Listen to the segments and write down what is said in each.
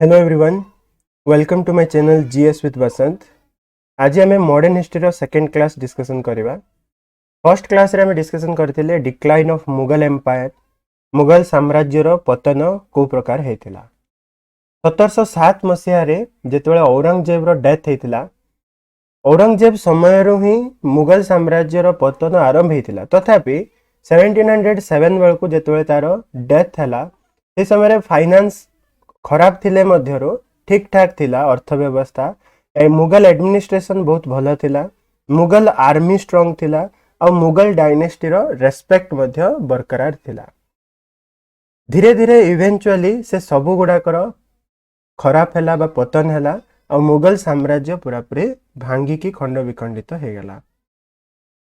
Hello everyone, welcome to my channel GS with Basant. आज आम modern history second class discussion करवा। First class रे आम डिस्कसन करथिले decline of Mughal empire, Mughal साम्राज्यर पतन को प्रकार हेतिला। 1707 मसीह रे जेतेबेले औरंगजेब रो डेथ हेतिला, औरंगजेब समय ही मुगल साम्राज्यर पतन आरंभ हेतिला। तथापि 1707 बेलू जेतेबेले तार डेथ हैला, से समय फाइनेंस खराब थिले मध्यरो ठीक ठाक थिला अर्थव्यवस्था। मुगल एडमिनिस्ट्रेशन बहुत भल थिला, मुगल आर्मी स्ट्रॉन्ग थिला और मुगल डायनेस्टी रो रेस्पेक्ट मध्य बरकरार थिला। धीरे धीरे इवेंचुअली से सबु गुड़ाकर खराब हैला बा पतन हैला और मुगल साम्राज्य पूरापूरी भांगी की खंड विखंडित हो गला।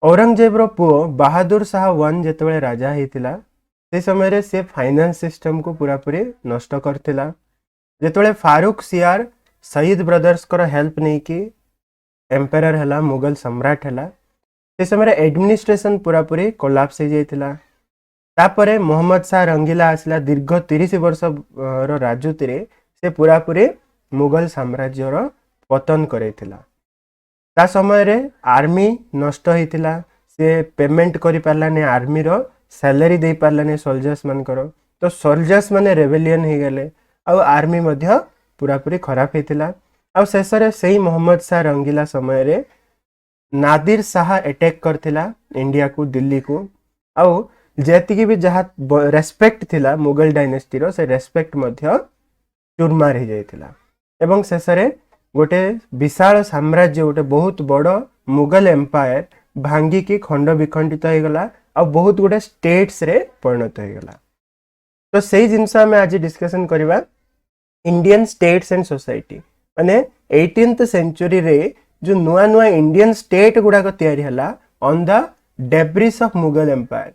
औरंगजेब रो पुओ बहादुर शाह वन जेतेबेले राजा हेतिला, से समय रे से फाइनेंस सिस्टम को पूरापूरी नष्ट करथिला। जेतेबेले फारूक सियार शहीद ब्रदर्स को हेल्प नहीं कि एम्पायर हैला, मुगल सम्राट हैला, से समय एडमिनिस्ट्रेशन पूरापूरी कोलाप्स हो जाइतिला। तापरे मोहम्मद शाह रंगीला आसला, दीर्घ 30 वर्ष रो राजूति रे से पूरापूरी मुगल साम्राज्य रो पतन करैतिला। ता समय रे आर्मी नष्ट होइतिला, से पेमेंट करि पारलाने, आर्मी रो सैलरी दे पारलाने सोल्जर्स मानकर। तो सोल्जर्स माने रेबेलियन हो गले और आर्मी मध्य पूरापूरी खराब होइतिला। और शेष रे सही मोहम्मद शाह रंगीला समय रे नादिर शाह अटैक करथिला इंडिया को, दिल्ली को। और जेतिकी भी जहा रेस्पेक्ट थिला मुगल डायनेस्टी रो, से रेस्पेक्ट मध्य चूरमार हो जाइतिला। एवं शेष रे गोटे विशाल साम्राज्य, गोटे बहुत बड़ मुगल एम्पायर भांगी की खंड विखंडित हो गला और बहुत गुटे स्टेट्स रे परिणत हो गला। तो सही जिनस आम आज डिस्कशन करवा इंडियन स्टेट्स एंड सोसाइटी, माने 18th सेंचुरी रे जो नुआ नुआ इंडियन स्टेट गुड़ाक तैयारी हला on the debris of Mughal empire.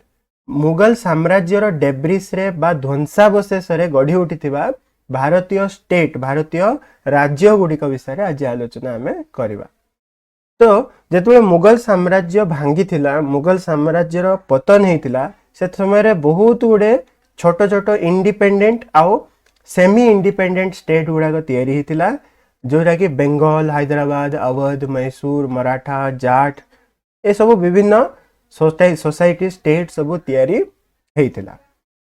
Mughal साम्राज्य रो डेब्रिस रे बा ध्वंसावशेष रे गढ़ी उठिथिबा भारतीय स्टेट, भारतीय राज्य गुड़िक विषय आज आलोचना आम करवा। तो जेतबे मुगल साम्राज्य भांगी थिला, मुगल साम्राज्य रो पतन हेतिला, से समय रे बहुत गुड़े छोट छोट इंडिपेंडेंट आउ सेमी इंडिपेंडेंट स्टेट गुड़ाक तैयारी हेतिला, जोटा कि बेंगल, हैदराबाद, अवध, मैसूर, मराठा, जाट, ए सब विभिन्न सोसाइटी स्टेट सब तैयारी हेतिला।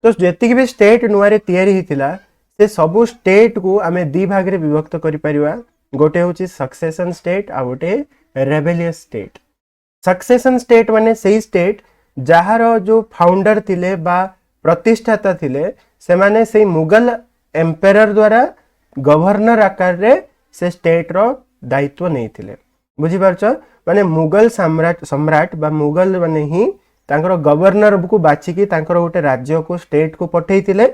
तो जेतिक भी स्टेट नुआरे तैयारी हेतिला, से सबु स्टेट को आमे दी भाग रे विभक्त करि परिवा। गोटे होची सक्सेशन स्टेट आ गोटे रेबेलियस स्टेट। सक्सेशन स्टेट माने सेही स्टेट जहार जो फाउंडर थिले बा प्रतिष्ठाता थिले, से माने सेही मुगल एम्पायर द्वारा गवर्नर आकार रे से स्टेट रो दायित्व नहीं थिले। बुझी पारछ, माने मुगल सम्राट बा मुगल माने ही तांकर गवर्नर को बाछिकी तांकर गोटे राज्य को, स्टेट को पठेई थिले।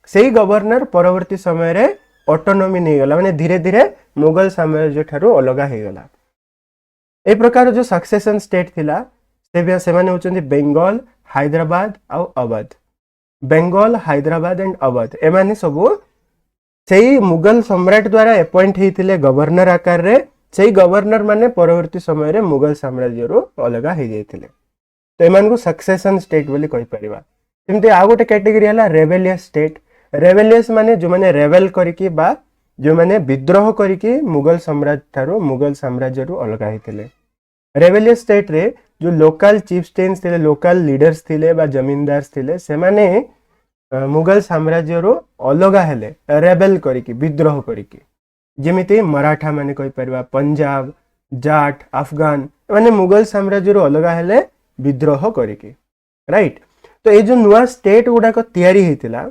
सेही गवर्नर परवर्ती समय रे ऑटोनॉमी नहीं गला, माने धीरे धीरे मुगल साम्राज्य ठारू अलगा हो गला। ए प्रकार जो सक्सेशन स्टेट थिला, से माने होचंदी बेंगल, हैदराबाद और अवध। बेंगल, हैदराबाद एंड अवध ए माने सबो सेही मुगल सम्राट द्वारा अपॉइंट हेतिले गवर्नर आकार रे। सेही गवर्नर माने परवर्ती समय रे मुगल साम्राज्य रो अलगा हो जाइतिले। तो एमान को सक्सेशन स्टेट बोली कहि परिबा। सेमते आ गोटे कैटेगरी हला रेबेलियस स्टेट। रेबेलियस माने जो माने रेबेल करिकि बा जो माने विद्रोह करिकि मुगल सम्राट ठारू, मुगल साम्राज्य रो अलगा हेतिले। रेबेलियस स्टेट रे जो लोकल चीफस्टेन्स थिले, लोकल लीडर्स थिले बा जमींदार्स थिले, से माने मुगल साम्राज्य रो अलगा हेले रेबेल करिकि, विद्रोह करिकि। जेमिति मराठा माने कहि परिबा, पंजाब, जाट, अफगान, माने मुगल साम्राज्य रो अलगा हेले विद्रोह करिकि, राइट। तो ए जो नुआ स्टेट गुडाक तैयारी हेतिला,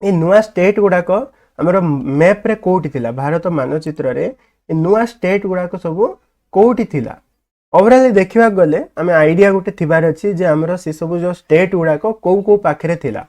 ए नुआ स्टेट गुडाक हमर मैप रे कोठी थिला, भारत मानचित्र रे ए नुआ स्टेट गुडाक सब कोठी थिला। ओवरऑल देखिबा गले आमे आइडिया गुटे थिबार अछि जे हमर से सब जो स्टेट गुडाक को को पाखरे थिला।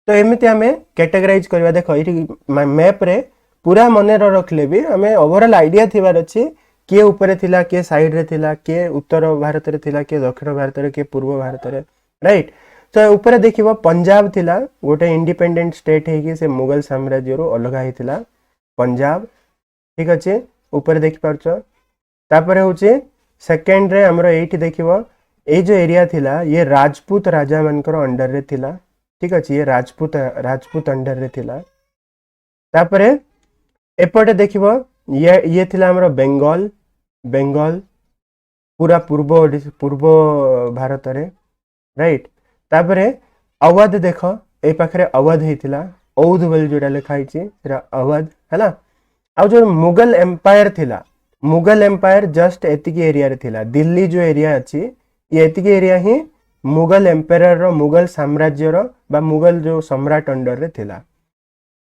तो एमिति आमे कैटेगराइज करबा। देखो एठी मैप रे पूरा मने रखले भी आमे ओवरऑल आइडिया थिबार अछि के ऊपर थिला, के साइड रे थिला, के उत्तर भारत रे थिला, के दक्षिण भारत रे, के पूर्व भारत रे, राइट। तो ऊपर देखिबो पंजाब थिला, गोटे इंडिपेंडेंट स्टेट है कि से मुगल साम्राज्य रो अलगा हिथिला पंजाब, ठीक अछि। ऊपर देखि पारछ। तापर होचे सेकंड रे हमरो एठी देखिबो ए जो एरिया थिला, ये राजपूत राजा मानकर अंडर रे थिला, ठीक अछि। ये राजपूत अंडर रे थिला। तापरे एपटे देखिबो ये थिला हमर बेंगल बेंगल पूरा पूर्व भारत रे राइट तापरे अवध देख ए पाखरे अवध हेतिला औध बोल जोटा लिखा हिची सेरा अवध हैला आ जो मुगल एम्पायर थिला मुगल एम्पायर जस्ट एतिकी एरिया रे थिला दिल्ली जो एरिया अछि ये एतिकी एरिया ही मुगल एम्पायर रो मुगल साम्राज्य रो बा मुगल जो सम्राट अंडर रे थिला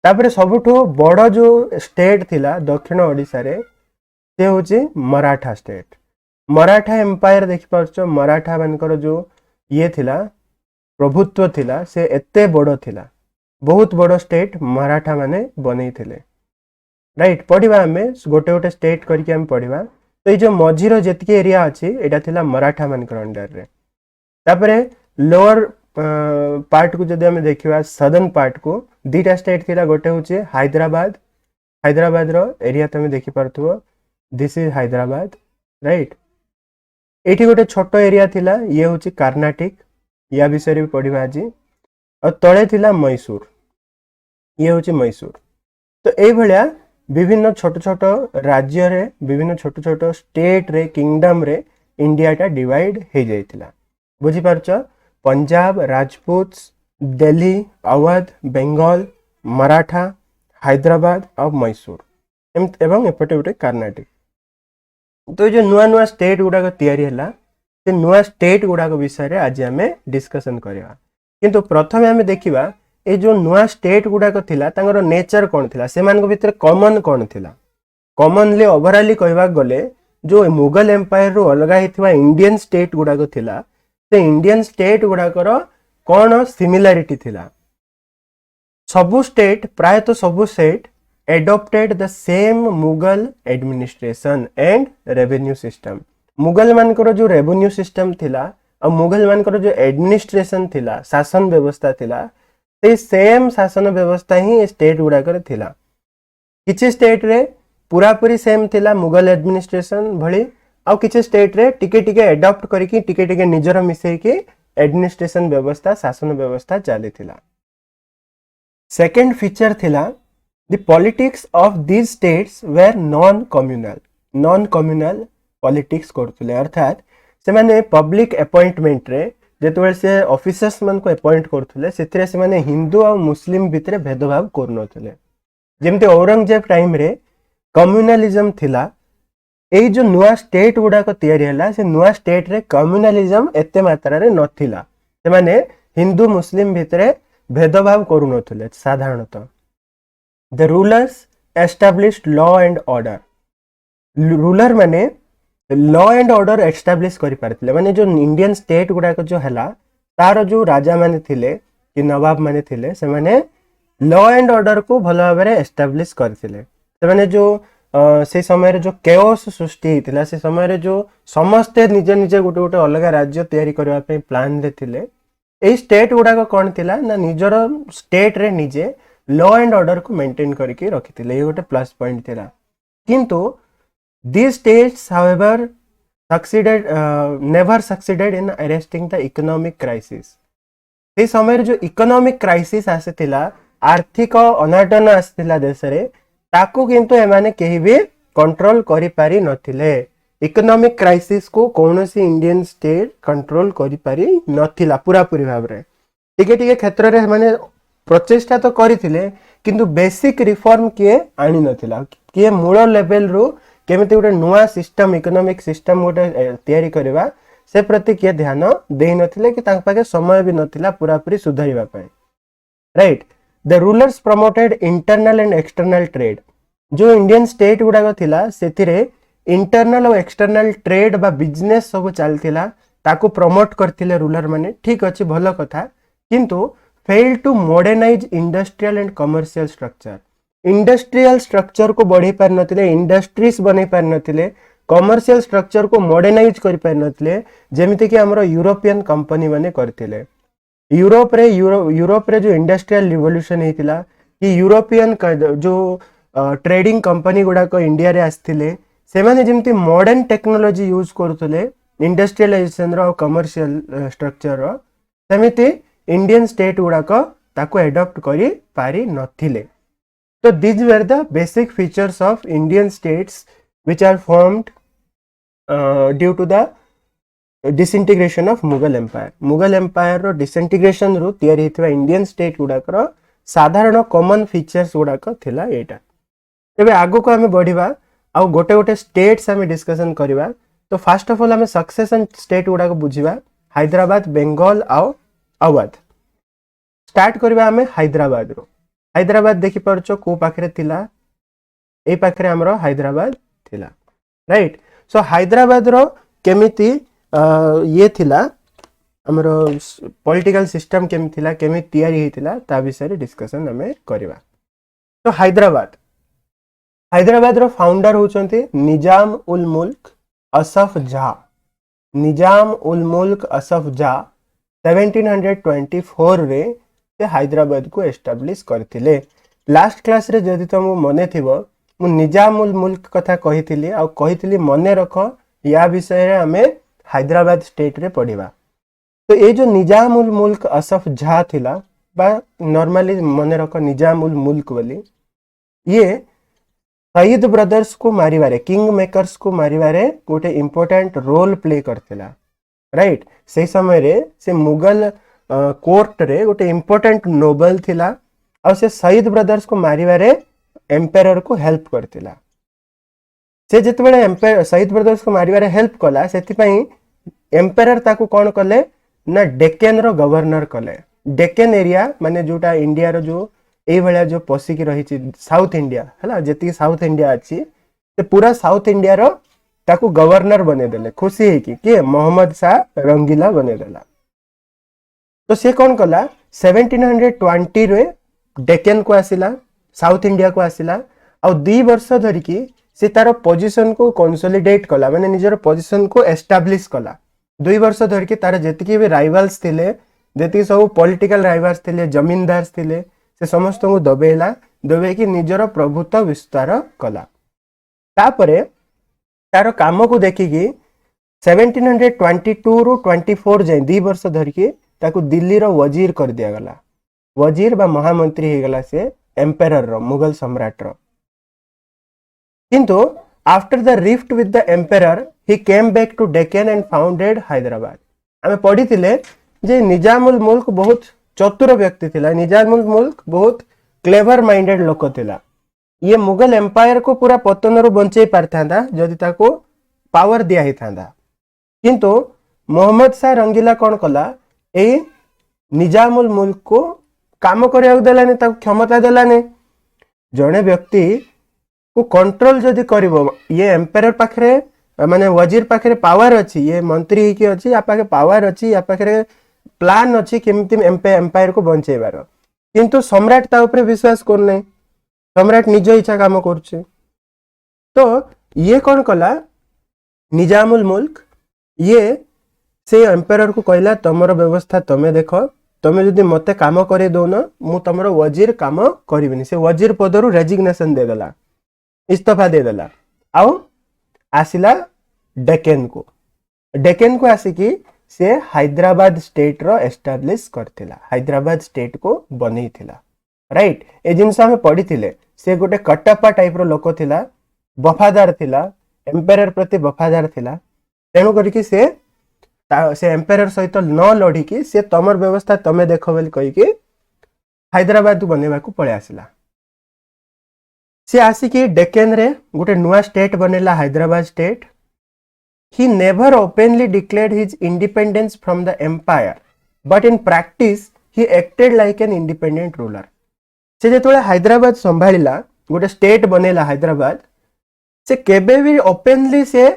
तापरे सबुठो बड़ जो स्टेट थिला दक्षिण ओडिसा रे से होची मराठा स्टेट मराठा एम्पायर देखि पारछो मराठा मानकर जो ये थिला प्रभुत्व थिला से एते बड़ थिला बहुत बड़ स्टेट मराठा माने बनै थिले राइट पढ़िबा हमें गोटे गोटे स्टेट करके हम पढ़िबा तो ये जो मझीर जेतिके एरिया अछि एटा थिला मराठा मानकर अंडर रे तापरे लोअर पार्ट को जदि हमें देखिबा सदर्न पार्ट को दीटा स्टेट थिला गोटे होची हैदराबाद रो एरिया तमे देखि पारथुबो दिस इज हैदराबाद राइट एठी गोटे छोटो एरिया थिला ये होची कर्नाटक या विषय रे पढ़िबा आज और तळे थिला मैसूर ये होची मैसूर तो ए भलिया विभिन्न छोट छोट राज्य रे विभिन्न छोट छोट स्टेट रे किंगडम रे इंडिया टा डिवाइड हे जाइतिला बुझी पारछ पंजाब राजपूत दिल्ली अवध बेंगल मराठा हैदराबाद और मैसूर एवं एपटे गोटे कर्नाटक तो जो नुआ नुआ स्टेट गुड़ाक तैयारी है से नुआ स्टेट गुड़ाक विषय आज आम डिस्कसन करवा किंतु प्रथम आम देखा ये जो नुआ स्टेट गुड़ाक थिला तांगर नेचर कौन थिला से मान भीतर कॉमन कौन थिला कॉमनली ओवरऑली कहवा गले जो मुगल एम्पायर रो अलग होता इंडियन स्टेट गुड़ाक थिला से इंडियन स्टेट गुड़ाकर कौन सिमिलारिटी थिला सबु स्टेट प्रायतः सबु state adopted the same Mughal administration and revenue system Mughal मानकर जो रेवेन्यू सिस्टम थिला और मुगल मानकर जो एडमिनिस्ट्रेशन थिला शासन व्यवस्था थिला से सेम शासन व्यवस्था ही स्टेट गुड़ा कर थिला किछि स्टेट रे पूरा पूरी सेम थिला मुगल एडमिनिस्ट्रेशन भली और किछि स्टेट रे टिके टिके एडॉप्ट करके टिके टिके निजर मिसई के एडमिनिस्ट्रेशन व्यवस्था शासन व्यवस्था चली थिला सेकंड फीचर थिला The politics of these states were non-communal politics करथुले अर्थात से माने पब्लिक अपॉइंटमेंट रे जेतबेले से ऑफिसर्स मन को अपॉइंट करथुले सेतिरे से माने हिंदू और मुस्लिम भितरे भेदभाव करनथुले जेमते औरंगजेब टाइम रे कम्युनलिज्म थिला एई जो नुआ स्टेट गुडा को तयारी हला से नुआ स्टेट रे कम्युनलिज्म एते मात्रा रे नथिला से माने हिंदू मुस्लिम भितरे भेदभाव करनथुले साधारणतः The rulers established law and order. Ruler माने लॉ एंड ऑर्डर एस्टाब्लिश करि पारथिले माने जो इंडियन स्टेट गुडा को जो हला तार जो राजा माने थिले कि नवाब माने थिले से माने लॉ एंड ऑर्डर को भलो भाबरे एस्टाब्लिश करथिले से माने जो से समय रे जो केओस सृष्टि हितिला से समय रे जो समस्त निजे निजे गोटे गोटे अलग राज्य तयारी करबा पे प्लान रे थिले ए स्टेट गुडा को कोन थिला ना निजर स्टेट रे निजे लॉ एंड ऑर्डर को मेंटेन करके रखिथिले ये गोटे प्लस पॉइंट थिला किंतु these states however never succeeded in arresting the economic crisis से समय जो इकोनॉमिक क्राइसिस आसीथिला आर्थिक अनाटन आसीथिला देश रे ताको किंतु एमाने केही भी कंट्रोल करि पारि नथिले इकोनॉमिक क्राइसिस को कोनोसी इंडियन स्टेट कंट्रोल करि पारि नथिला पूरा पूरी भाव रे टिके टिके क्षेत्र रे माने प्रचेष्टा तो करथिले किंतु बेसिक रिफॉर्म किए आनी नथिला किए मूल लेवल रो केमिति गोटे नुआ सिस्टम इकोनॉमिक सिस्टम गोटे तयारी करबा से प्रति किए ध्यान देई नथिले कि तांक पाके समय भी नथिला पूरा पूरी सुधारिबा पय right the rulers promoted internal and external trade जो इंडियन स्टेट गुडा को थिला सेथिरे इंटरनल और एक्सटर्नल ट्रेड बा बिजनेस सब चलथिला ताको प्रमोट करथिले रूलर माने ठीक अछि भलो कथा किंतु failed to modernize industrial and commercial structure industrial structure को बढ़ी पार नथिले इंडस्ट्रीज बनै पार नथिले कमर्शियल स्ट्रक्चर को मॉडर्नाइज करि पार नथिले जेमिति कि हमरो यूरोपियन कंपनी माने करथिले यूरोप रे जो इंडस्ट्रियल रिवोल्यूशन हेतिला कि यूरोपियन जो ट्रेडिंग कंपनी गुडा को इंडिया रे आस्थिले से माने जेमिति मॉडर्न टेक्नोलॉजी यूज करथुले इंडस्ट्रियलाइजेशन रो कमर्शियल स्ट्रक्चर रो सेमिति इंडियन स्टेट गुडा को ताको एडॉप्ट करि पारि नथिले तो these were the basic features of Indian states which are formed due to the disintegration of Mughal Empire. Mughal Empire row disintegration रू तैयारी हितवा Indian state गुड़ाकर साधारण common features गुड़ाक थिला एटा. तेबे आगो को हमें बढ़िबा आ गोटे गोटे states हमें discussion करिबा. तो first of all हमें succession state गुड़ाक बुझिबा. हैदराबाद, बेंगल आउ अवध. स्टार्ट करिबा हमें हैदराबाद रो. हैदराबाद देखि परचो को पाखरे थिला, ए पाखरे हमरो हैदराबाद थिला, राइट. सो हैदराबाद रो केमिति ये थिला हमरो पॉलिटिकल सिस्टम केमि थिला, केमि तयारी हिथिला ता विषय डिस्कशन हमें करिबा. तो हैदराबाद रो फाउंडर होचंती निजाम उल मुल्क असफ झा. निजाम उल मुल्क असफ झा 1724 रे से हैदराबाद को एस्टाब्लिश करथिले. लास्ट क्लास रे जदि तुम मने थिबो मु निजाम उल मुल्क कथा कहिथिली आ कहिथिली मने रखो या विषय रे हमें हैदराबाद स्टेट रे पढ़िबा. तो ये जो निजाम उल मुल्क असफ झा थिला बा नॉर्मली मने रखो निजाम उल मुल्क बोली, ये सईद ब्रदर्स को मारिबारे, किंग मेकर्स को मारिबारे गोटे इंपोर्टेंट रोल प्ले करथिला, राइट. से समय रे से मुगल कोर्ट रे गोटे इंपोर्टेंट नोबल थिला और से सईद ब्रदर्स को मारिबारे एम्पायर को हेल्प करथिला. से जेतबेले एम्पायर सईद ब्रदर्स को मारिबारे हेल्प कला सेति पई एम्पायर ताको कोन कले ना डेक्कन रो गवर्नर कले. डेक्कन एरिया माने जोटा इंडिया रो जो ए भलिया जो पसिकी रही छि साउथ इंडिया हला, जेति साउथ इंडिया अछि ते पूरा साउथ इंडिया रो ताको गवर्नर बने देले. खुशी है कि मोहम्मद शाह रंगीला बने देला. तो से कौन कला 1720 रे डेक्कन को आसिला, साउथ इंडिया को आसिला और 2 वर्ष धरिकी से तार पोजीशन को कंसोलिडेट कला, माने निजर पोजीशन को एस्टाब्लिश कला. 2 वर्ष धरिकी तार जेतिकी भी राइवल्स थिले, जेतिकी सब पॉलिटिकल राइवल्स थिले, जमींदार थिले, से समस्त को दबे कि निजर प्रभुत्व विस्तार कला. तापरे तार काम को देखिकी 1722 रु 24 जाए 2 वर्ष धरिकी ताकू दिल्ली रो वजीर कर दिया गला. वजीर बा महामंत्री हे गला से एम्पायर रो, मुगल सम्राट रो. किंतु after the rift with the empire he came back to Deccan and founded Hyderabad. हमें पढ़ी थिले जे निजाम उल मुल्क बहुत चतुर व्यक्ति थिला. निजाम उल मुल्क बहुत क्लेवर माइंडेड लोक थिला. ये मुगल एम्पायर को पूरा पतन रो बंचै पारथांदा जदि ताको पावर दिया ही थांदा. किंतु मोहम्मद शाह रंगीला कौन कला ए निजाम उल मुल्क को काम करिया देलाने, ताको क्षमता देलाने. जने व्यक्ति को कंट्रोल जदि करिवो, ये एम्पायर पाखरे माने वजीर पाखरे पावर अछि, ये मंत्री ही की अछि, या पाखे पावर अछि, या पाखरे प्लान अछि केमति एम्पायर को बंचेबार. किंतु सम्राट ता ऊपर विश्वास कर नै, सम्राट निज इच्छा काम करछे. तो ये कौन कला निजाम उल मुल्क, ये से एम्पायर को कहला तमरो व्यवस्था तमे देखो, तमे जदि मते काम करे दोन मु तमरो वजीर काम करिबिनी. से वजीर पदरु रेजिग्नेशन दे देला, इस्तीफा दे देला. आउ आसिला डेक्कन को. डेक्कन को आसिकी से हैदराबाद स्टेट रो एस्टाब्लिश करथिला, हैदराबाद स्टेट को बनै थिला, राइट. ए जिनस हमें पढ़ी थिले से गोटे कटप्पा टाइप रो लोक थिला, वफादार थिला, एम्पायर प्रति वफादार थिला. तेणु करके से एम्पायर सहित न लड़ी की से तमर व्यवस्था तमे देखो बोली कहि कि हैदराबाद बनेबा को पळे आसिला. से आसिकी डेक्कन रे गोटे नुआ स्टेट बनेला, Hyderabad state. He never openly declared his independence from the empire, but in practice he acted like an independent ruler. से जेतोले हैदराबाद संभाळिला, गोटे स्टेट बनेला हैदराबाद, से केबे भी ओपनली से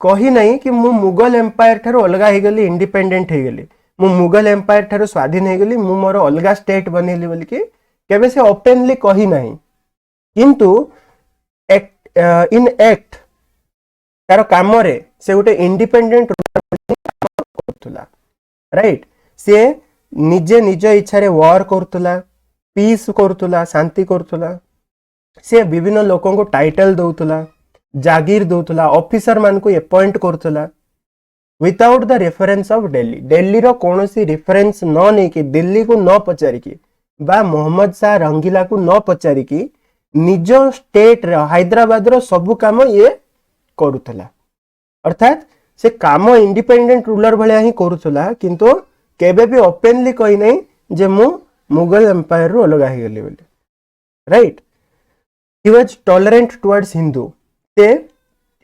कही नहीं कि मु मुगल एम्पायर ठारो अलगा हे गली, इंडिपेंडेंट हे गली, मु मुगल एम्पायर ठारो स्वाधीन हे गली, मु मोर अलगा स्टेट बनेली बोली कि केबे से ओपनली कही नहीं. किंतु इन एक्ट तार काम रे से गोटे इंडिपेंडेंट करथुला, राइट. से निजे निज इच्छा रे वॉर करथुला, पीस करथुला, शांति करथुला. से विभिन्न लोकों को टाइटल दउथुला, जागीर दउथुला, ऑफिसर मान को अपॉइंट करथुला without the reference of Delhi. Delhi रो कोनोसी रेफरेंस न नै कि दिल्ली को न पचारि कि बा मोहम्मद शाह रंगीला को न पचारि कि निज स्टेट रे हैदराबाद रो सब काम ये करूथला अर्थात से काम इंडिपेंडेंट रूलर भलिया ही करूथला किंतु केबे भी ओपनली कहि नै जे मु मुगल एम्पायर रो अलग ही गेली बोली right he was tolerant towards Hindu ते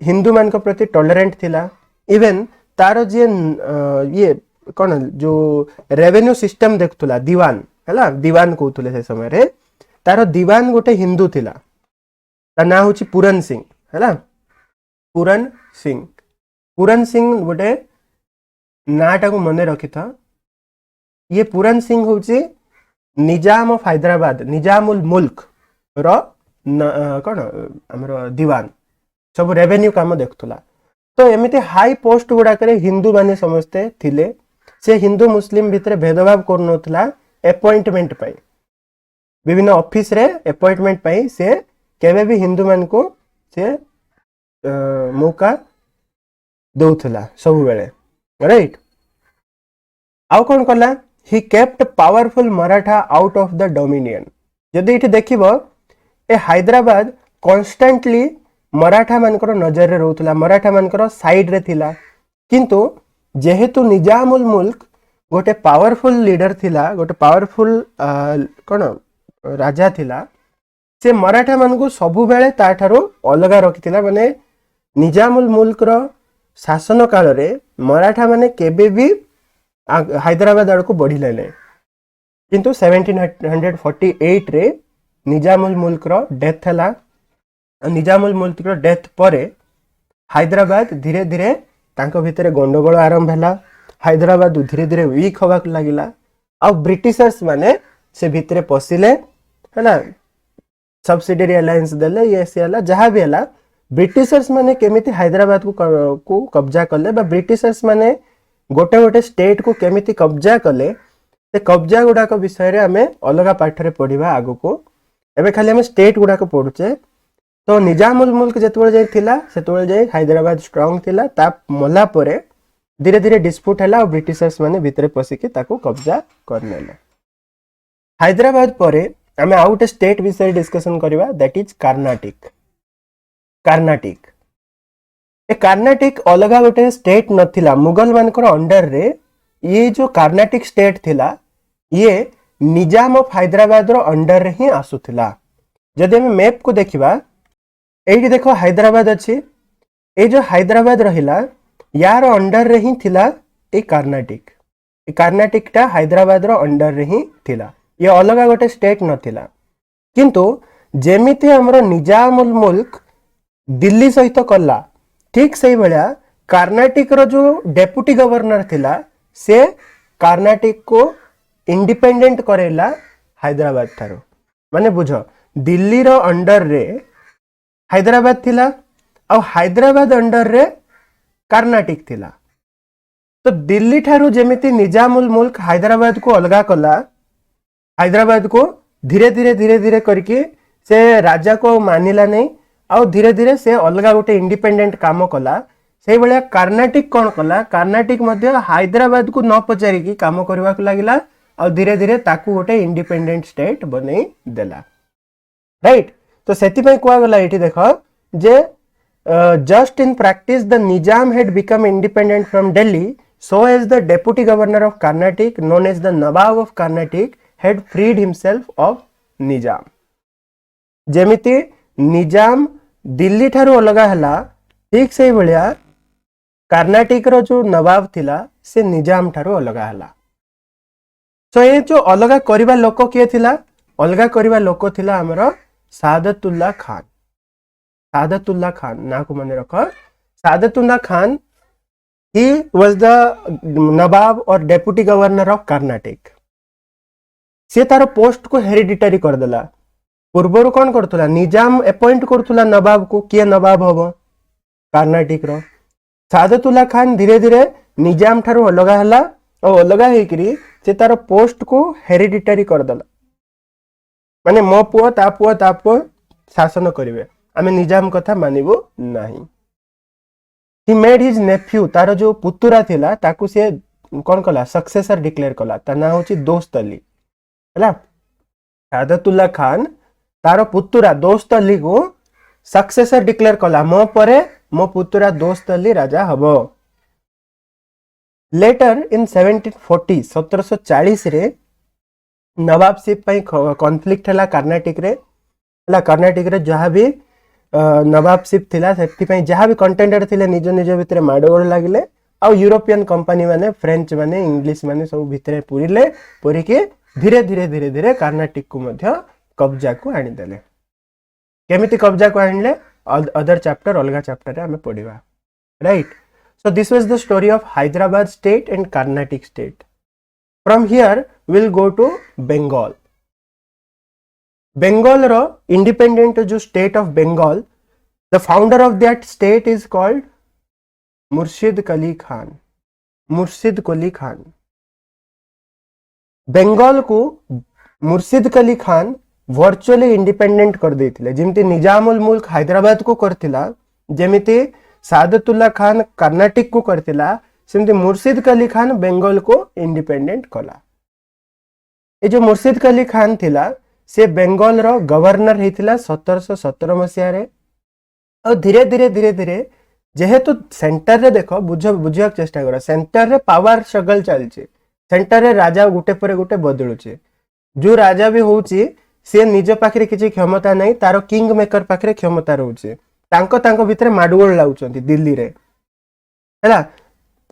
हिंदू मान को प्रति टॉलरेंट थिला इवन तारो जे ये कौन जो रेवेन्यू सिस्टम देखुला दीवान हैला दीवान कहतुले से समय रे तारो दीवान गोटे हिंदू थिला ता ना होची पूरन सिंह हैला पूरन सिंह गोटे नाटा को मने रखी था ये पूरन सिंह होची निजाम ऑफ हैदराबाद निजाम उल मुल्क रो कौन हमरो दीवान सब रेवेन्यू काम देखुला तो एमिति हाई पोस्ट गुडा करे हिंदू माने समझते थिले से हिंदू मुस्लिम भितर भेदभाव करनोतला अपॉइंटमेंट पाई विभिन्न ऑफिस रे अपॉइंटमेंट पाई से केबे भी हिंदू मान को से मौका दउथला सब बेले राइट आउ कोन करला he kept powerful Maratha out of the dominion जदि इठी देखिबो ए हैदराबाद कांस्टेंटली मराठा मानकर नजर रे रहउतला मराठा मानकर साइड रे थिला किंतु जेहेतु निजाम उल मुल्क गोटे पावरफुल लीडर थिला गोटे पावरफुल कोन राजा थिला से मराठा मान को सबु बेले ता ठारो अलगा रखिथिला माने निजाम उल मुल्क रो शासन काल रे मराठा माने केबे भी हैदराबाद आड़ को बढ़िले नै किंतु 1748 रे निजाम उल मुल्क रो डेथ हला निजाम उल मुल्क रो डेथ परे हैदराबाद धीरे धीरे तांको भितरे गंडगोल आरंभ हला हैदराबाद धीरे धीरे वीक होबाक लागिला आ ब्रिटिशर्स माने से भितरे पसिले हला सब्सिडियरी अलायंस देले ये से हला जहां भी हला ब्रिटिशर्स माने केमिति हैदराबाद को कब्जा करले बा ब्रिटिशर्स माने गोटे गोटे स्टेट को केमिति कब्जा करले से कब्जा गुडा को विषय रे हमें अलगा पाठ रे पढिबा आगो को एबे खाली हमें स्टेट गुडा को पढुचे तो निजाम उल मुल्क जेतबेले जाय थिला सेतबेले जाय हैदराबाद स्ट्रांग थिला ता मला परे धीरे धीरे डिस्प्यूट हला और ब्रिटिशर्स माने भितरे पसिके ताको कब्जा करनेले हैदराबाद परे हमें आउट स्टेट विषय डिस्कशन करबा दैट इज कर्नाटक ए कर्नाटक अलगा गोटे स्टेट नथिला मुगल मानकर अंडर रे ये जो कर्नाटक स्टेट थिला ये निजाम ऑफ हैदराबाद रो अंडर रे ही आसुथिला जदि हम मैप को देखिबा एठी देखो हैदराबाद अछि ए जो हैदराबाद रहिला यार अंडर रे ही थिला ए कर्नाटक टा हैदराबाद रो अंडर रे ही थिला ये अलगा गोटे स्टेट नथिला किंतु जेमिति हमरो निजाम उल मुल्क दिल्ली सहित कला ठीक सही भलिया कर्नाटक रो जो डेप्यूटी गवर्नर थिला से कर्नाटक को इंडिपेंडेंट करेला हैदराबाद थारो माने बुझो दिल्ली रो अंडर रे हैदराबाद थिला और हैदराबाद अंडर रे कर्नाटक थिला तो दिल्ली ठारू जेमिति निजाम उल मुल्क हैदराबाद को अलगा कला हैदराबाद को धीरे धीरे करके से राजा को मानिला नहीं और धीरे धीरे से अलगा गोटे इंडिपेंडेंट काम कला से भलिया कर्नाटक कौन कला कर्नाटक मध्य हैदराबाद को न पचारिकी काम करबा को लागिला और धीरे धीरे ताकू गोटे इंडिपेंडेंट स्टेट बनै देला राइट तो सेति पय कोआ गला एठी देखो जे just in practice the Nizam had become independent from Delhi so as the deputy governor of Karnataka known as the Nawab of Karnataka had freed himself of Nizam जेमिति निजाम दिल्ली ठारू अलगा हला ठीक से भलिया कर्नाटक रो जो नवाब थिला से निजाम ठारू अलगा हला सो ये जो अलगा करिबा लोक किए थिला अलगा करिबा लोक थिला हमरो सादतुल्लाह खान ना को मने रखो Sadatullah Khan he was the नवाब और डेप्यूटी गवर्नर ऑफ कर्नाटक से तार पोस्ट को हेरिडिटरी कर देला पूर्वर कौन करतुला निजाम अपॉइंट करतुला नवाब को किए नवाब हबो कर्नाटक रो सादतुल्लाह खान धीरे धीरे निजाम ठारू अलगा हला और अलगा हेकरी से तार पोस्ट को हेरिडिटरी कर देला माने मो पुओ ता पुओ शासन करिवे आमे निजाम कथा मानिबो नाही ही मेड हिज नेफ्यू तार जो पुतुरा थिला ताकू से कौन कला सक्सेसर डिक्लेयर कला ता ना होची दोस्त अली हला सादतुल्लाह खान तार पुतुरा दोस्त अली को सक्सेसर डिक्लेयर कला मो परे मो पुतुरा दोस्त अली राजा हबो। लेटर इन 1740 1740 रे नवाबशिप पई कॉन्फ्लिक्ट हला कर्नाटक रे जहाँ भी नवाबशिप थिला सेति पई जहाँ भी कंटेंडर थिले निज निज भितर माडगोड़ लागिले आ यूरोपियन कंपनी माने फ्रेंच माने इंग्लिश माने सब भितर पुरिले पुरिके धीरे धीरे धीरे धीरे कर्नाटक को मध्य कब्जा को आनी देले। केमिति कब्जा को आनिले अदर चैप्टर अलगा चैप्टर रे हमें पढिबा right. So this was the story of Hyderabad state and Carnatic state. From here we'll go to Bengal. Bengal रो independent जो state of Bengal, the founder of that state is called Murshid Qali Khan. मुर्शिद कुली खान। बेंगल को मुर्शिद कली Khan virtually independent कर देथिले जेमती निजामुल मुल्क हैदराबाद को करथिला जेमिति सादतुल्ला खान कर्नाटक को करथिला सेमती मुर्शिद कली खान बेंगल को इंडिपेंडेंट कला। ये जो मुर्शिद कली खान थिला से बेंगल रो गवर्नर हेतिला 1717 मसिया रे और धीरे धीरे धीरे धीरे जेहेतु सेंटर रे देखो बुझिया चेष्टा करो सेंटर रे पावर स्ट्रगल चलछि सेंटर रे राजा गुटे पर गुटे बदलुचे जो राजा भी होउची से निज पाखरे किछि क्षमता नहीं तारो किंग मेकर पाखरे क्षमता रहउचे तांको भितर माडगोल लाउचंती दिल्ली रे हैला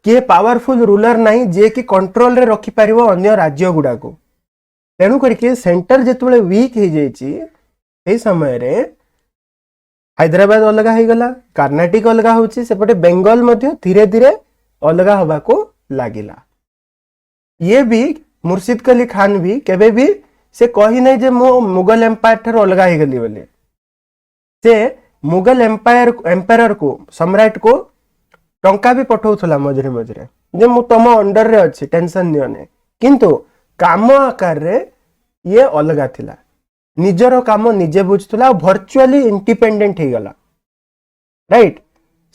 के पावरफुल रूलर नहीं जे कि कंट्रोल रे रखि परिवो अन्य राज्य गुडा को तेनु करके सेंटर जेतबेले वीक हे जाईची ए समय रे हैदराबाद अलगा हो गला कर्नाटक अलगा होची सेपटे बेंगल मध्य धीरे धीरे अलगा होबा को लागिला। ये भी मुर्शिद कली खान भी केबे भी से कही नहीं जे मो मुगल एम्पायर ठार अलगा हो गली बोले से मुगल एम्पायर को सम्राट को टंका भी पठाउथला मझरे मझरे जे मु तम अंडर रे अछि टेंशन नियने किंतु काम आकार रे ये अलगा थिला निजर काम निजे बुझुला वर्चुअली इंडिपेंडेंट हो गला राइट।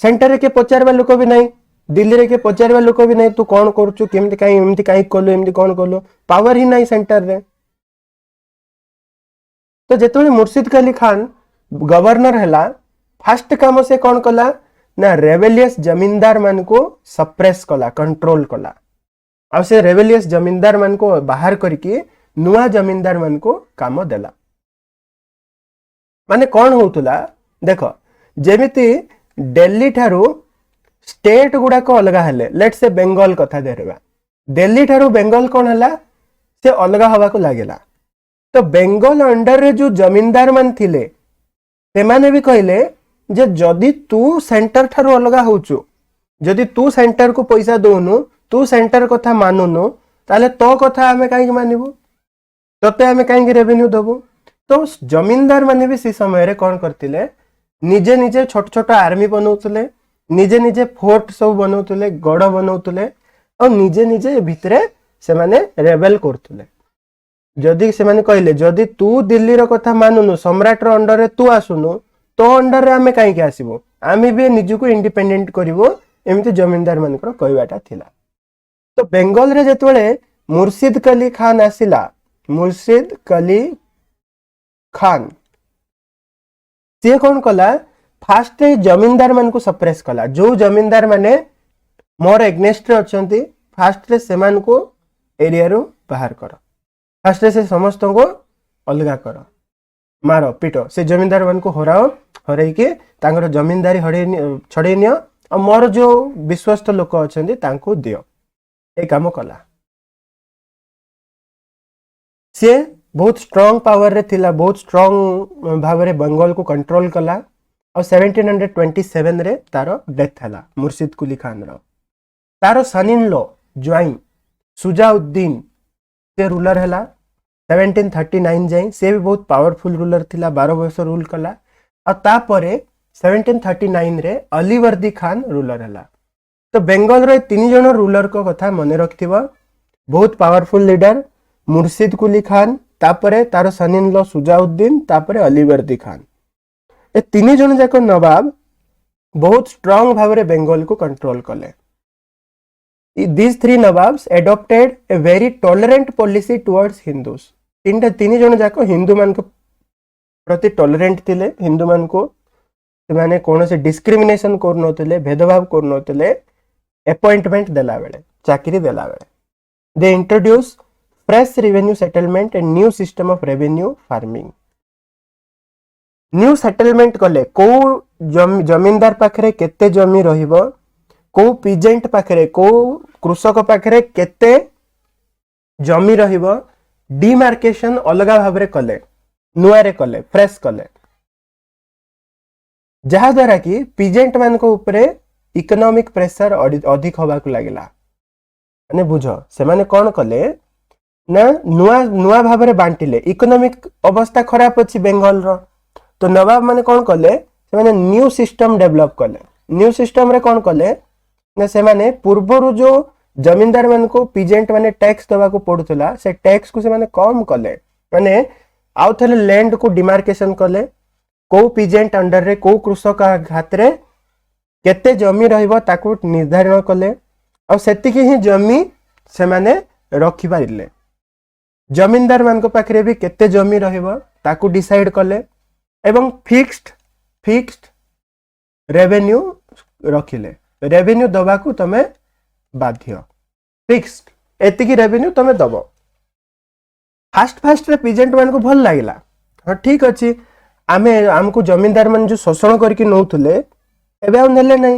सेंटर के पचारवा लोक भी नहीं दिल्ली रे के पचारवा लोक भी नहीं तू कौन करूचु केमती काई एमती काई कलो एमती कौन कलो पावर ही नहीं सेंटर रे। तो जेतबे मुर्शिद कली खान गवर्नर हला फास्ट काम से कौन कला ना रेबेलियस जमींदार मान को सप्रेस कला कंट्रोल कला आ से रेबेलियस जमींदार मान को बाहर करके नुआ जमींदार मान को काम देला। माने कौन होतुला देखो जेमिति दिल्ली ठारू स्टेट गुडा को अलगा हेले लेट्स से बेंगल कथा देरबा दिल्ली ठारू बेंगल कौन हला से अलगा हवा को लागेला तो बेंगल अंडर रे जो जमींदार मान थिले से माने भी कहले जे जदि तू सेंटर ठारू अलगा होचु जदि तू सेंटर को पैसा दोनु तू सेंटर कथा मानुनु ताले तो कथा हमें काई मानिबु तते हमें काई रेवेन्यू दबु। तो जमींदार माने भी सी समय रे कौन करतिले निजे निजे छोट छोट आर्मी बनौतले निजे निजे फोर्ट सब बनौतले गढ़ बनौतले और निजे निजे भितरे से माने रेबेल करतले जदि से माने कहले जदि तू दिल्ली रो कथा मानुनु सम्राट रो अंडर रे तू आसुनु तो अंडर रे हमें काई के आसीबो आमी भी निजु को इंडिपेंडेंट करिवो एमिति जमींदार मानकर कहबाटा थिला। तो बेंगल रे जेतबेले मुर्शिद कली खान आसिला मुर्शिद कली खान से कौन कला फास्ट जमींदार मान को सप्रेस कला जो जमींदार माने मोर एग्नेस्ट रे अछंती फास्ट रे सेमान को एरिया रो बाहर कर फास्ट रे से समस्त को अलगा कर मारो पिटो से जमींदार मान को हराओ हराई के तांगर जमींदारी छड़े नियो और मोर जो विश्वस्त लोक अछंती तांको दियो ए काम कला। से बहुत स्ट्रॉन्ग पावर रे थिला बहुत स्ट्रॉन्ग भाव रे बंगाल को कंट्रोल कला और 1727 रे तारो डेथ हला मुर्शिद कुली खान रो तारो सन इन लॉ ज्वाइन सुजाउद्दीन से रूलर हला 1739 जाई से भी बहुत पावरफुल रूलर थिला 12 वर्ष रूल कला और तापरे 1739 रे अलीवर्दी खान रूलर हला। तो बेंगल रो तीन जन रूलर को कथा मने रखथिबो बहुत पावरफुल लीडर मुर्शिद कुली खान तापरे तारो सन इन लॉ सुजाउद्दीन तापरे अलीवर्दी खान ए तीन जन जाक नवाब बहुत स्ट्रॉन्ग भाव रे बेंगल को कंट्रोल कले। These three Nawabs adopted a very tolerant policy towards Hindus. तीन जन जाक हिंदू मान को प्रति टॉलरेंट थिले हिंदू मान को से कौन से डिस्क्रिमिनेशन कर भेदभाव कर अपॉइंटमेंट देला बेले चाकरी देला बेले they introduce fresh revenue settlement and new system of revenue farming new settlement कले को जमींदार पाखरे केते जमी रहिबो को पीजेंट पाखरे को कृषक पाखरे केते जमी रहिबो डिमार्केशन अलगा भाबरे कले नुआरे कले फ्रेश कले जहा द्वारा कि पीजेंट मान को ऊपरे इकोनॉमिक प्रेशर अधिक होबा को लागला माने बुझो से माने कोन कले ना नुआ नुआ भाबरे बांटिले इकोनॉमिक अवस्था खराब अछि बेंगल रो तो नवाब माने कोन कले से माने न्यू सिस्टम डेवलप कले न्यू सिस्टम रे कोन कले ना से माने पूर्वरु जो जमींदार मान को पीजेंट माने टैक्स दबा को पड़ुतला से टैक्स को से माने कम कले माने आउ थले लैंड को डिमार्केशन कले को पीजेंट अंडर रे को कृषक हाथ रे केते जमी रहिबो ताकू निर्धारण कले और सेतिकी ही जमी से माने रखि पारिले जमींदार मान को पाखरे भी केते जमी रहिबो ताकू डिसाइड कले एवं फिक्स्ड रेवेन्यू रखिले रेवेन्यू दबा को तमे बाध्य फिक्स्ड एतिकी रेवेन्यू तमे दबो फास्ट रे पीजेंट मान को भल लागिला हां ठीक अछि आमे हमको जमींदार मान जो शोषण करके नौथुले एबे आ नेले नै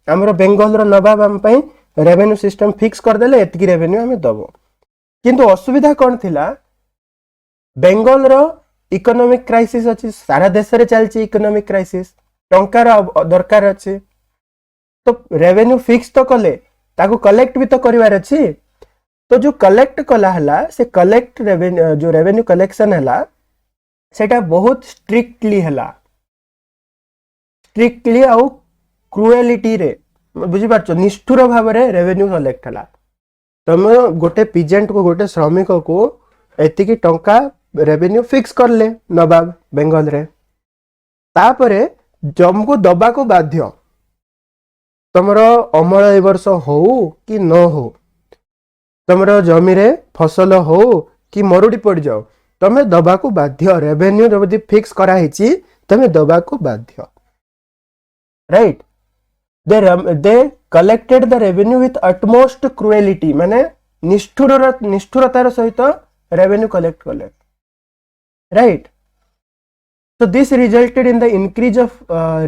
हमरो बेंगल रो नवाब हम पई रेवेन्यू सिस्टम फिक्स कर देले एतिकी रेवेन्यू हमें दबो किंतु असुविधा कोन थिला बेंगल रो इकोनॉमिक क्राइसिस अछि सारा देश रे चलछि इकोनॉमिक क्राइसिस टंकार दरकार अछि तो रेवेन्यू फिक्स तो कले ताको कलेक्ट भी तो करिवार अछि तो जो कलेक्ट कला हला से कलेक्ट रेवेन्यू जो रेवेन्यू कलेक्शन हला सेटा बहुत स्ट्रिक्टली हला स्ट्रिक्टली आउ क्रुएलिटी रे बुझी पारछो निष्ठुर भाव रे रेवेन्यू कलेक्ट हला तुम गोटे पीजेंट को गोटे श्रमिक को एतिकी टंका रेवेन्यू फिक्स करले नवाब बेंगल रे तापरे जमको दबा को बाध्य तमरो अमल ए वर्ष हो कि न हो तमरो जमी रे फसल हो कि मरुड़ी पड़ जाओ तमे दबा को बाध्य रेवेन्यू जब फिक्स करा हिची तमे दबा को बाध्य right they collected the revenue with utmost cruelty माने निष्ठुरतार सहित रेवेन्यू कलेक्ट कले right so this resulted in the increase of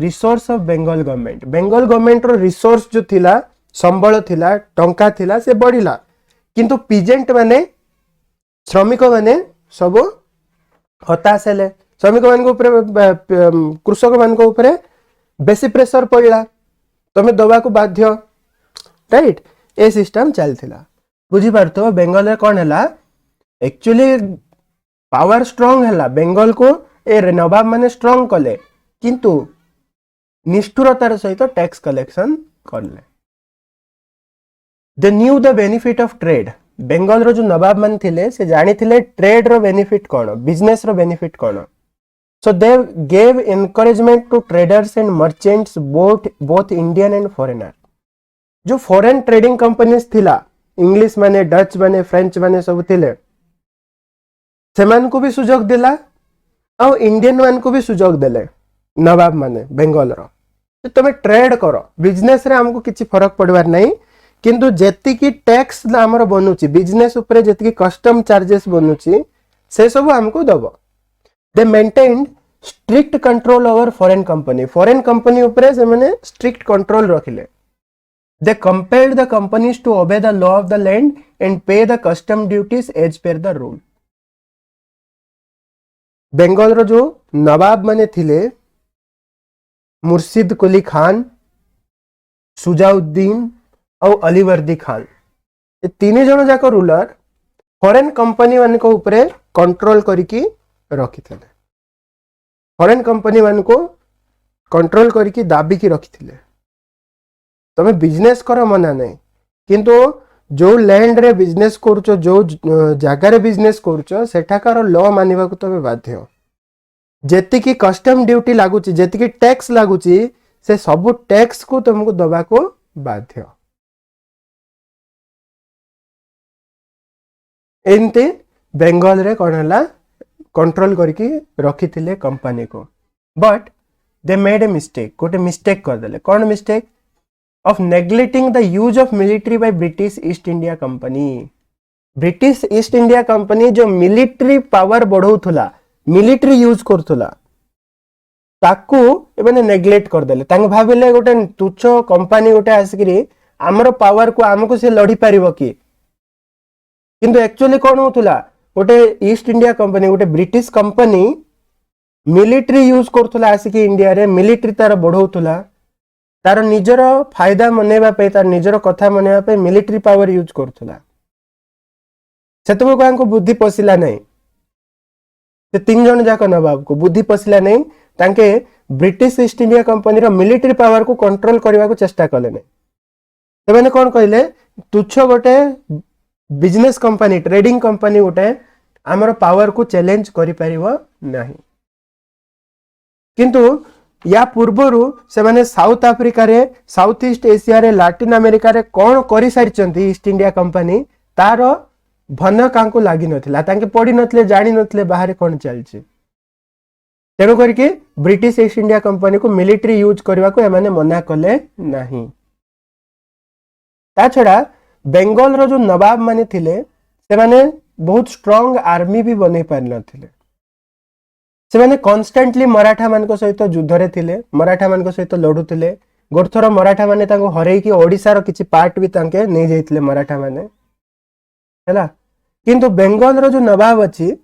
resource of bengal government रो रिसोर्स जो थिला संबल थिला टंका थिला से बढ़िला किंतु पीजेंट माने श्रमिक माने सब हताश हेले श्रमिक मान को ऊपर कृषक मान को ऊपर बेसी प्रेशर पड़ला तमे दबा को बाध्य राइट ए सिस्टम चलथिला बुझी पारतो बेंगल रे कोन हला एक्चुअली पावर स्ट्रांग हला बेंगल को ए नवाब माने स्ट्रांग कले किंतु निष्ठुरतार सहित टैक्स कलेक्शन करले they knew the benefit of trade Bengal रो जो नवाब मान थिले से जानि थिले ट्रेड रो बेनिफिट कोन बिजनेस रो बेनिफिट कोन so they gave encouragement to traders and merchants both Indian and foreigner जो फॉरेन ट्रेडिंग कंपनीज थिला इंग्लिश माने डच माने फ्रेंच माने सब थिले सेमान को भी सुजोग दिला और इंडियन मान को भी सुजोग देले नवाब माने बेंगल रो तुम ट्रेड करो बिजनेस रे हमको किछि फरक पड़वार नहीं किंतु जेति की टैक्स हमर बनुची बिजनेस ऊपर जेति की कस्टम चार्जेस बनुची से सब हमको दबो they maintained strict control over foreign company ऊपर से माने स्ट्रिक्ट कंट्रोल रखिले they compelled the companies to obey the law of the land and pay the custom duties as per the rule Bengal रो जो नवाब माने थिले मुर्शिद कुली खान सुजाउद्दीन और अलीवर्दी खान ये तीन जन जाक रूलर फॉरेन कंपनी मान को ऊपर कंट्रोल करके रखी थे फॉरेन कंपनी मान को कंट्रोल करके दाबी की रखी थे तमें बिजनेस कर मना नहीं किंतु जो लैंड रे बिजनेस करूचो जो जगह रे बिजनेस करूचो सेठाकार लॉ मानिबा को तबे बाध्य जेति की कस्टम ड्यूटी लागुची जेति की टैक्स लागुची से सब टैक्स को तुमको दबा को बाध्य एंते बेंगल रे कोन हला कंट्रोल करके रखी थिले कंपनी को but they made a mistake गोटे मिस्टेक करदेले कौन mistake of neglecting the use of military by British East India company British East India company जो मिलिट्री पावर बढ़ाउथुला मिलिट्री यूज करथुला ताकू एबने नेग्लेक्ट करदेले तांग भाबिले गोटे तुच्छ कंपनी गोटे आसिकरी आमर पावर को आमको से लड़ी पारिबो कि किंतु एक्चुअली कौन होतुला गोटे ईस्ट इंडिया कंपनी गोटे ब्रिटिश कंपनी मिलिट्री यूज करथुला आसिकी इंडिया रे मिलिट्री तार बढ़ाउथुला तार निजर फायदा मनेबा पे तार निजर कथा मनेबा पे मिलिट्री पावर यूज करथुला सेतबो को बुद्धि पसिला नहीं से तीन जन जाक नवाब को बुद्धि पसिला नहीं तांके ब्रिटिश ईस्ट इंडिया कंपनी रो मिलिट्री पावर को कंट्रोल करने को चेष्टा कले नहीं से कौन कहले तुच्छ गोटे बिजनेस कंपनी ट्रेडिंग कंपनी गोटे आमर पावर को चैलेंज करि परिबो नाही किंतु या पूर्वरु से माने साउथ अफ्रीका रे साउथ ईस्ट एशिया रे लैटिन अमेरिका रे कौन करि सारिचंती ईस्ट इंडिया कंपनी तार भन कांको लागि नथिला तांके पढि नथले जानि नथले बाहर कोन चलछि तेणु करके ब्रिटिश ईस्ट इंडिया कंपनी को मिलिट्री यूज करने को एमाने मना कले नहीं ता छड़ा बेंगल रो जो नवाब माने थिले से माने बहुत स्ट्रांग आर्मी भी बनै पार नथिले से माने कांस्टेंटली मराठा मान को सहित युद्ध रे थिले मराठा मान को सहित लडुथिले गोरथर मराठा माने तांको हरै की ओडिसा रो किछि पार्ट भी तांके नै जाइथिले मराठा माने हैला किंतु बेंगल रो जो नवाब अछि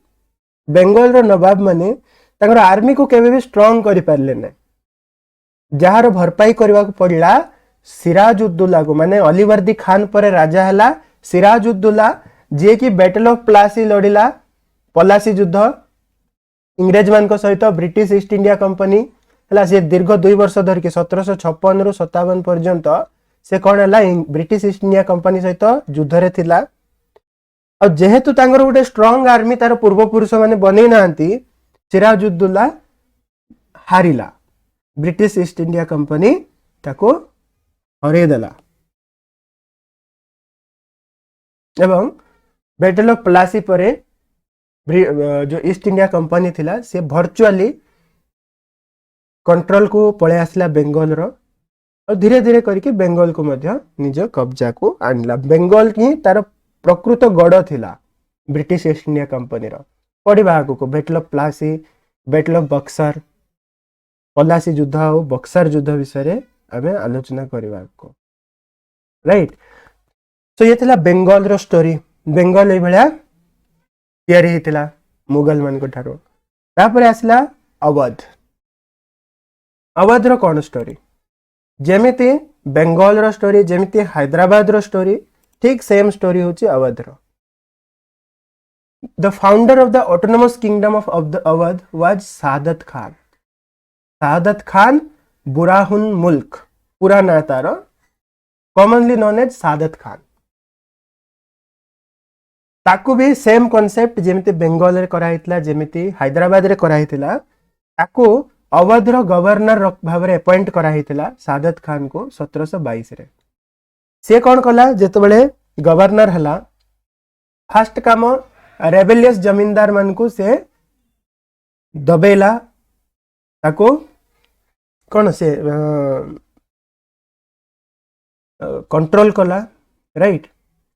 बेंगल रो नवाब माने तांकर आर्मी को केबे भी स्ट्रांग करि पारले नै जहार भरपाई करबा को पड़ला सिराजुद्दौला को माने अलीवर्दी खान पर राजा हला सिराजुद्दौला जे कि बैटल ऑफ प्लासी लड़िला पलासी युद्ध इंग्रेज मान को सहित ब्रिटिश ईस्ट इंडिया कंपनी हला से दीर्घ 2 वर्ष धर के 1756 रु 57 पर्यंत से कोन हला ब्रिटिश ईस्ट इंडिया कंपनी सहित युद्ध रे थिला और जेहेतु तांगर गोटे स्ट्रांग आर्मी तार पूर्व पुरुष माने बनै नांती सिराजुद्दौला हारिला ब्रिटिश ईस्ट इंडिया कंपनी ताको हरे देला एवं बैटल ऑफ प्लासी परे जो ईस्ट इंडिया कंपनी थिला से वर्चुअली कंट्रोल को पळे आसला बेंगल रो और धीरे धीरे करके बेंगल को मध्य निज कब्जा को आनला बेंगल की तार प्रकृत गड़ थिला ब्रिटिश ईस्ट इंडिया कंपनी रो पढ़ा को battle of Plassey battle of Buxar Palasi युद्ध और बक्सर युद्ध विषय आम आलोचना करने को राइट सो ये थिला बेंगल रो स्टोरी बेंगल ए भलिया तैयारी हेतिला मुगल मान को ठारो तापर आसला अवध अवध रो कोन स्टोरी जेमिति बेंगल रो स्टोरी जेमिति हैदराबाद रो स्टोरी ठीक सेम स्टोरी होची अवध रो The founder of the autonomous kingdom of Awadh was Saadat Khan. Saadat Khan Burahun Mulk. पूरा ना तारो commonly known as Saadat Khan. ताकू भी सेम कॉन्सेप्ट जेमिति बेंगल रे करा हितला जेमिति हैदराबाद रे करा हितला ताकू अवध रो गवर्नर भाव रे अपॉइंट करा हितला सादत खान को 1722 रे से कोन कला जेते बेले गवर्नर हला फर्स्ट काम रेबेलियस जमींदार मान को से दबेला ताको कौन से कंट्रोल कला राइट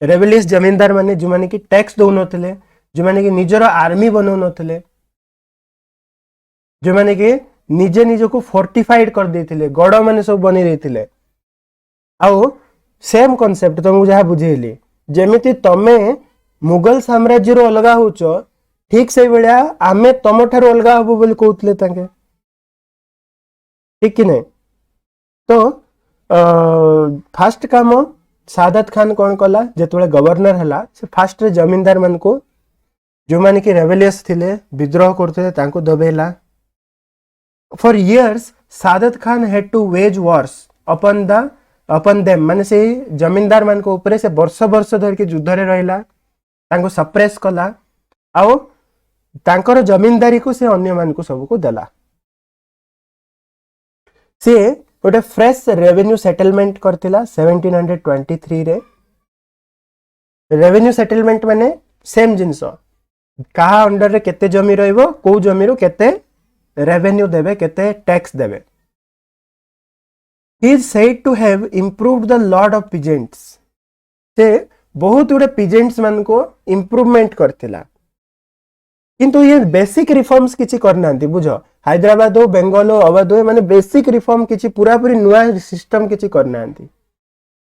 रेबेलियस जमींदार माने जो माने कि टैक्स दउ नथले जो माने कि निजर आर्मी बनौ नथले जो माने कि निजे निज को फोर्टिफाइड कर देथिले गड़ माने सब बनि रहिथिले आउ सेम कांसेप्ट तुमको जहा बुझेली जेमिति तमे मुगल साम्राज्य रो अलगा होच ठीक से बेला आमे तम ठारो अलगा हबो बोली कहउतले तांके ठीक कि नहीं तो फर्स्ट काम सादत खान कौन कला जेतबेले गवर्नर हला से फर्स्ट रे जमींदार मान को जो माने कि रेबेलियस थिले विद्रोह करते तांको दबेला for years Saadat Khan had to wage wars upon them माने से जमींदार मान को ऊपर से वर्ष वर्ष धर के युद्ध रे रहिला तांको सप्रेस कला आउ तांकर जमींदारी को से अन्य मान को सब को देला से गोटे फ्रेश रेवेन्यू सेटलमेंट करथिला 1723 रे रेवेन्यू सेटलमेंट माने सेम जिंस कहा अंडर रे केते जमी रहइबो को जमी रो केते रेवेन्यू देबे केते टैक्स देबे he is said to have improved the lot of peasants से बहुत गुड़े peasants मान को improvement करथिला किंतु ये बेसिक रिफॉर्म्स किछि करनांती बुझो हैदराबाद हो बेंगल हो अवध हो माने बेसिक रिफॉर्म किछि पूरा पूरी नुआ सिस्टम किछि करनांती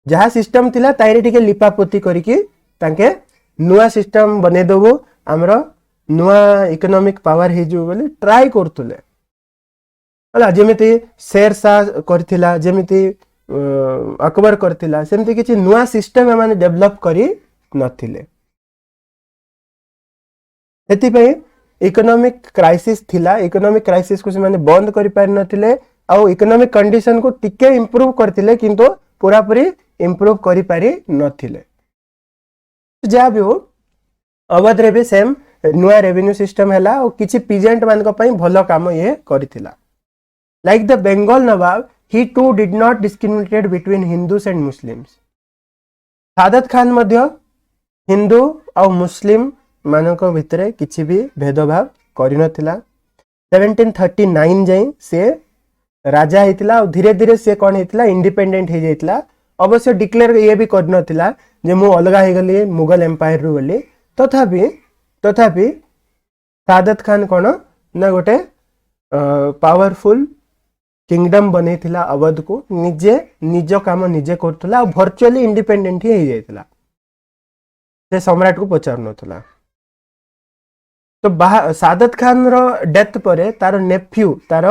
जहा सिस्टम थिला ताइरे टिके लिपापोती करिकि तांके नुआ सिस्टम बने देबो हमरो नुआ इकोनॉमिक पावर हे जो बोले ट्राई करथुले हला जेमिति शेरशाह करथिला जेमिति अकबर करथिला सेमिति किछि नुआ सिस्टम माने डेवलप करी नथिले एति पे इकोनॉमिक क्राइसिस थिला इकोनॉमिक क्राइसिस को से माने बंद करि पार नथिले आ इकोनॉमिक कंडीशन को टिके इंप्रूव करथिले किंतु पूरा पूरी इंप्रूव करि पारि नथिले जा भी हो अवध रे भी सेम नुआ रेवेन्यू सिस्टम हैला और किछि पीजेंट मान को पई भलो काम ये करथिला like the Bengal Nawab he too did not discriminated between Hindus and Muslims Saadat Khan मध्य हिंदू और मुस्लिम मानक भितरे किछि भी भेदभाव करि नथिला 1739 जाई से राजा हेतिला और धीरे धीरे से कोन हेतिला इंडिपेंडेंट हे जाइतला अवश्य डिक्लेयर ये भी कर नथिला जे मु अलगा हे गली मुगल एम्पायर रु बोली तथापि सादत खान कोन ना गोटे पावरफुल किंगडम बने थिला अवध को निजे निज काम निजे करथुला और वर्चुअली इंडिपेंडेंट ही हे जाइतला से सम्राट को पचार नथुला तो सादत खान रो डेथ परे तार नेफ्यू तार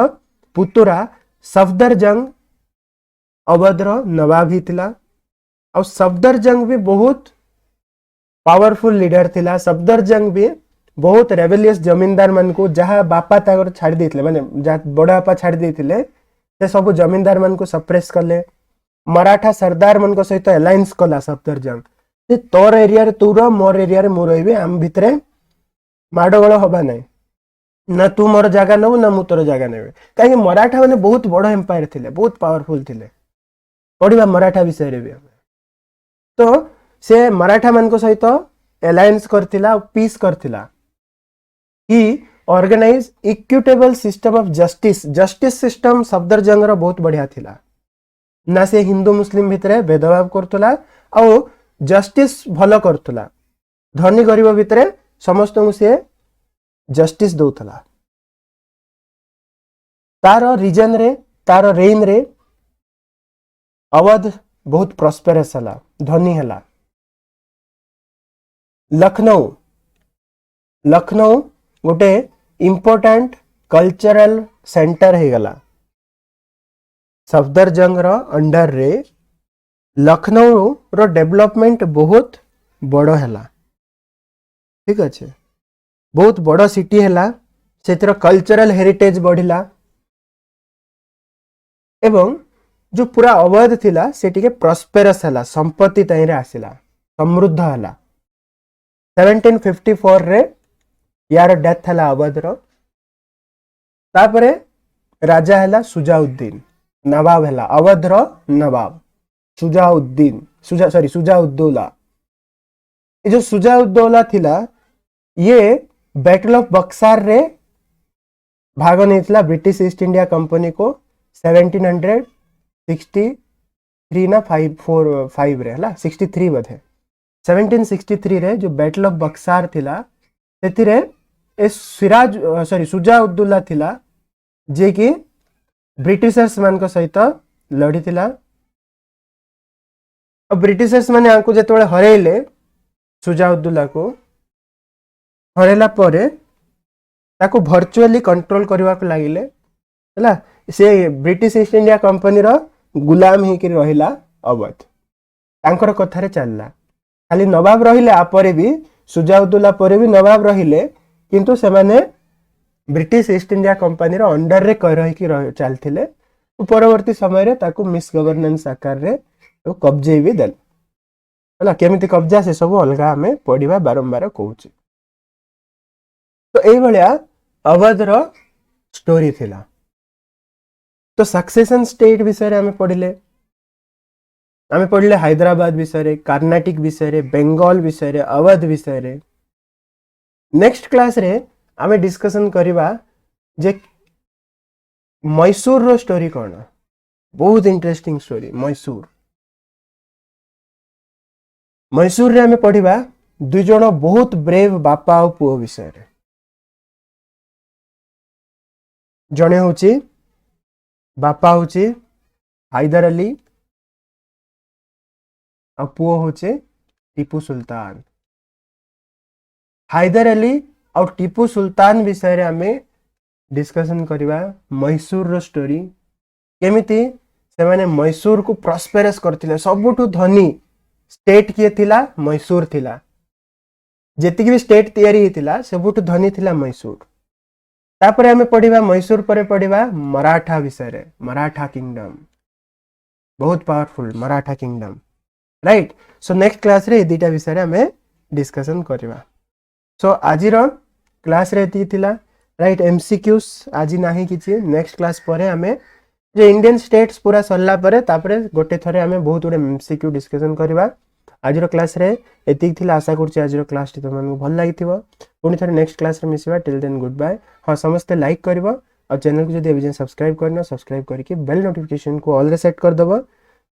पुतुरा सफदर जंग अवध रो नवाब ही थिला और सफदर जंग भी बहुत पावरफुल लीडर थिला सफदर जंग भी बहुत रेबेलियस जमींदार मन को जहाँ बापा तागर छाड़ देथिले माने बड़ा बापा छाड़ देथिले से सब जमींदार मन को सप्रेस कले मराठा सरदार मन को सहित अलायंस कला सफदर जंग से तोर एरिया रे तू रो मोर एरिया रे मो रहबे हम भितरे माडगोळ होबा नै ना तू मोर जगह नबु ना मु तोर जगह नेबे काहे मराठा माने बहुत बड़ एम्पायर थिले बहुत पावरफुल थिले पढिबा मराठा विषय रे भी तो से मराठा मन को सहित अलायंस करथिला पीस करथिला he organise equitable system of justice system Safdar Jang रो बहुत बढ़िया थिला ना से हिंदू मुस्लिम भितरे भेदभाव करथुला और जस्टिस भलो करथुला धनी गरीब भितरे समस्त को से जस्टिस दउथला तारो रीजन रे तारो रेन रे अवध बहुत प्रॉस्पेरस हला धनी हला लखनऊ गोटे इंपोर्टेंट कल्चरल सेंटर हे गला सफदर जंग रो अंडर रे लखनऊ रो डेवलपमेंट बहुत बड़ो हैला ठीक अच्छे बहुत बड़ सिटी हैला सेतिर कल्चरल हेरिटेज बढ़िला एवं जो पूरा अवध थिला से टिके प्रॉस्पेरस हैला संपत्ति ताई रे आसिला समृद्ध हैला 1754 रे यार डेथ हैला अवध रो तापरे राजा हैला सुजाउद्दीन नवाब हैला अवध रो नवाब सुजाउद्दौला ये जो सुजाउद्दौला थिला ये बैटल ऑफ बक्सार रे भाग नहीं ब्रिटिश ईस्ट इंडिया कंपनी को 1763 ना 5 रे हला 63 बधे 1763 रे जो बैटल ऑफ बक्सार थिला सेतिरे ए सुजाउद्दौला थिला जे कि ब्रिटिशर्स मान को सहित लड़ी थिला अब ब्रिटिशर्स माने आंको जेतोळे हरेले सुजाउद्दौला को हरेला परे ताको वर्चुअली कंट्रोल करबा को लागिले हला से ब्रिटिश ईस्ट इंडिया कंपनी रो गुलाम ही कि रहिला अवध तांकर कथारे चलला खाली नवाब रहिले आ परे भी सुजाउद्दौला परे भी नवाब रहिले किंतु से माने ब्रिटिश ईस्ट इंडिया कंपनी रो अंडर रे रही कि चलथिले परवर्ती समय रे ताको मिस गवर्नेंस आकार रे तो कब्जे भी देल हला केमिति कब्जा से सब अलगा हमें पढ़िबा बारंबार कहूची तो एई भलिया अवध रो स्टोरी थिला तो सक्सेशन स्टेट विषय रे हमें पढ़ले हैदराबाद विषय रे कर्नाटक विषय रे बेंगल विषय रे अवध विषय रे नेक्स्ट क्लास रे आमे डिस्कशन करिबा जे मैसूर रो स्टोरी कौन बहुत इंटरेस्टिंग स्टोरी मैसूर रे आमे पढ़िबा दुई जण बहुत ब्रेव बापा और पुओ विषय रे जणे होची बापा होची हैदर अली और पुओ होचे टीपू सुल्तान हैदर अली और टीपू सुल्तान विषय रे आमे डिस्कशन करिबा मैसूर रो स्टोरी केमिति से माने मैसूर को प्रॉस्पेरस करथिले सबुठु धनी स्टेट किए थिला मैसूर थिला जेतिक भी स्टेट तैयारी थिला सबुठु धनी थिला मैसूर तापर हमें पढ़िबा मैसूर परे पढ़िबा मराठा विषय रे मराठा किंगडम बहुत powerful Maratha kingdom right so next class रे दीटा विषय रे हमें डिस्कशन करिबा सो आज रो क्लास रे एती थिला राइट एमसीक्यूज आज नाही किछि नेक्स्ट क्लास परे हमें जे इंडियन स्टेट्स पूरा सरला परे तापरे गोटे थरे हमें बहुत गुडे एमसीक्यू डिस्कशन करिबा आज रो क्लास रे एतिक थिला आशा करछि आज रो क्लास टी तमन भल लागिथिबो पुनी थरे नेक्स्ट क्लास रे मिसिबा टिल देन गुड बाय हां समस्त लाइक करबो और चैनल को जदि अभी सब्सक्राइब करना सब्सक्राइब करके बेल नोटिफिकेशन को ऑल रे सेट कर दबो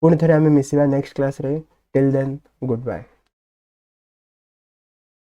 पुनी थरे हमें मिसिबा नेक्स्ट क्लास रे टिल देन गुड बाय।